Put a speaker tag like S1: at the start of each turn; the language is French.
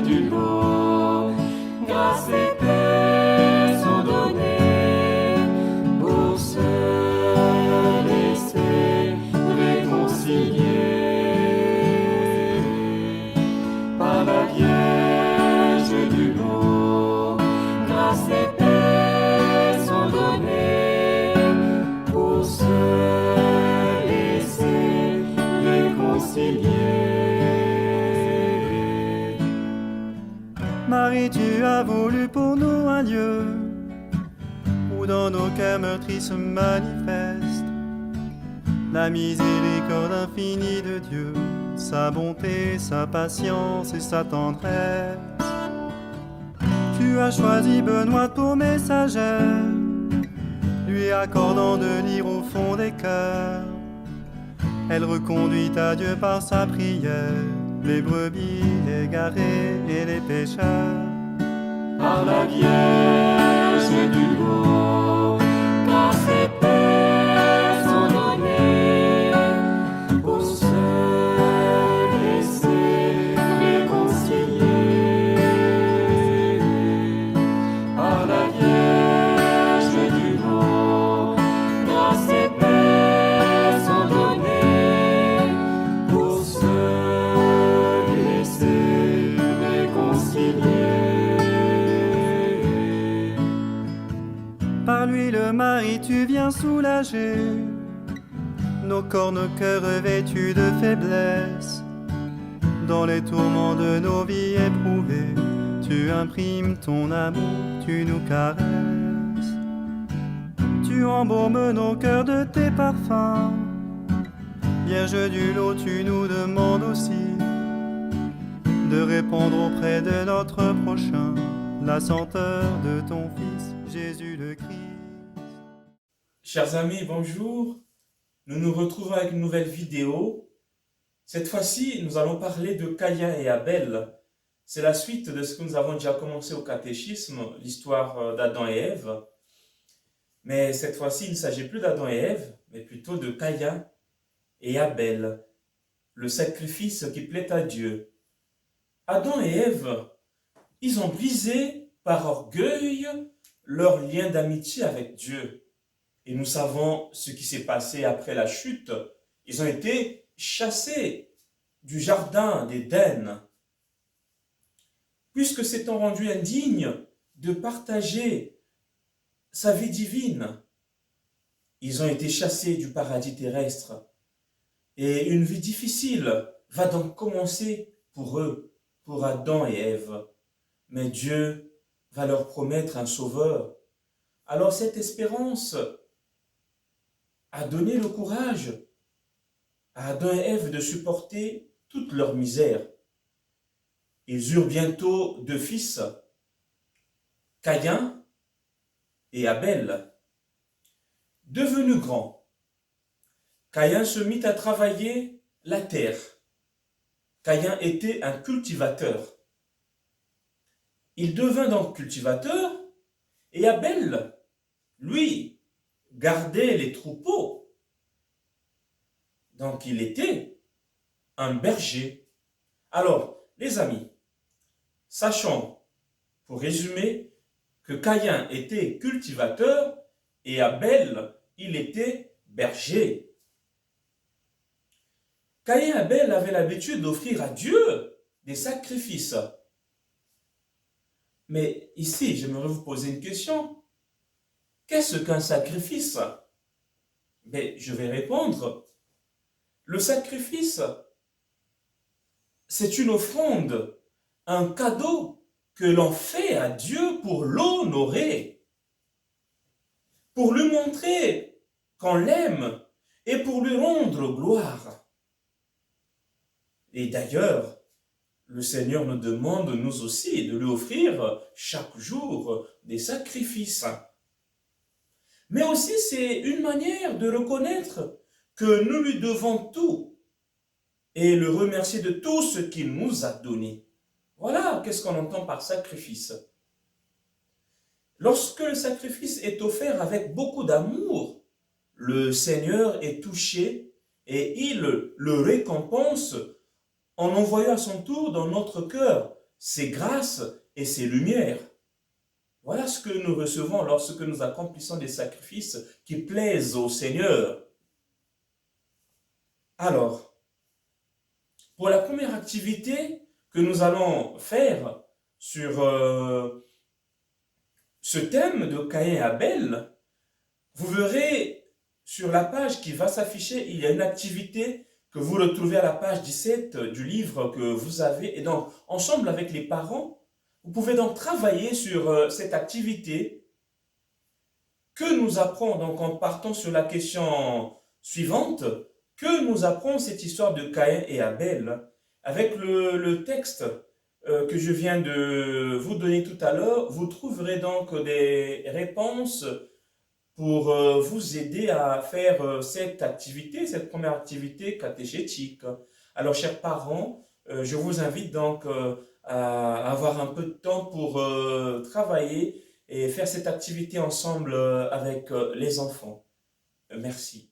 S1: du lot. Grâce et paix sont données pour se laisser réconcilier par la Vierge du lot. Grâce et paix sont données pour se laisser réconcilier.
S2: Marie, tu as voulu pour nous un lieu où dans nos cœurs meurtris se manifeste la miséricorde infinie de Dieu, sa bonté, sa patience et sa tendresse. Tu as choisi Benoît pour messagère, lui accordant de lire au fond des cœurs. Elle reconduit à Dieu par sa prière les brebis égarées et les pécheurs.
S1: Par la Vierge du lot, grâce et paix sont données pour se laisser réconcilier. Par la Vierge du lot, grâce et paix sont données pour se laisser réconcilier.
S2: Par lui le mari tu viens soulager nos corps, nos cœurs revêtus de faiblesse. Dans les tourments de nos vies éprouvées, tu imprimes ton amour, tu nous caresses. Tu embaumes nos cœurs de tes parfums. Vierge du lot, tu nous demandes aussi de répandre auprès de notre prochain la senteur de ton Fils, Jésus le Christ.
S3: Chers amis, bonjour. Nous nous retrouvons avec une nouvelle vidéo. Cette fois-ci, nous allons parler de Caïn et Abel. C'est la suite de ce que nous avons déjà commencé au catéchisme, l'histoire d'Adam et Ève. Mais cette fois-ci, il ne s'agit plus d'Adam et Ève, mais plutôt de Caïn et Abel, le sacrifice qui plaît à Dieu. Adam et Ève, ils ont brisé par orgueil leur lien d'amitié avec Dieu. Et nous savons ce qui s'est passé après la chute. Ils ont été chassés du jardin d'Éden. Puisque s'étant rendu indigne de partager sa vie divine, ils ont été chassés du paradis terrestre. Et une vie difficile va donc commencer pour eux, pour Adam et Ève. Mais Dieu va leur promettre un sauveur. Alors cette espérance a donné le courage à Adam et Ève de supporter toute leur misère. Ils eurent bientôt deux fils, Caïn et Abel. Devenu grand, Caïn se mit à travailler la terre. Caïn était un cultivateur. Il devint donc cultivateur et Abel, lui, gardait les troupeaux. Donc il était un berger. Alors, les amis, sachons, pour résumer, que Caïn était cultivateur et Abel, il était berger. Caïn et Abel avaient l'habitude d'offrir à Dieu des sacrifices. Mais ici, j'aimerais vous poser une question. Qu'est-ce qu'un sacrifice? Mais je vais répondre. Le sacrifice, c'est une offrande, un cadeau que l'on fait à Dieu pour l'honorer, pour lui montrer qu'on l'aime et pour lui rendre gloire. Et d'ailleurs, le Seigneur nous demande, nous aussi, de lui offrir chaque jour des sacrifices. Mais aussi, c'est une manière de reconnaître que nous lui devons tout et le remercier de tout ce qu'il nous a donné. Voilà qu'est-ce qu'on entend par sacrifice. Lorsque le sacrifice est offert avec beaucoup d'amour, le Seigneur est touché et il le récompense en envoyant à son tour dans notre cœur ses grâces et ses lumières. Voilà ce que nous recevons lorsque nous accomplissons des sacrifices qui plaisent au Seigneur. Alors, pour la première activité que nous allons faire sur ce thème de Caïn et Abel, vous verrez sur la page qui va s'afficher, il y a une activité que vous retrouvez à la page 17 du livre que vous avez. Et donc, ensemble avec les parents, vous pouvez donc travailler sur cette activité que nous apprend, donc en partant sur la question suivante, que nous apprend cette histoire de Caïn et Abel avec le texte que je viens de vous donner tout à l'heure. Vous trouverez donc des réponses pour vous aider à faire cette activité, cette première activité catéchétique. Alors, chers parents, je vous invite donc à avoir un peu de temps pour travailler et faire cette activité ensemble avec les enfants. Merci.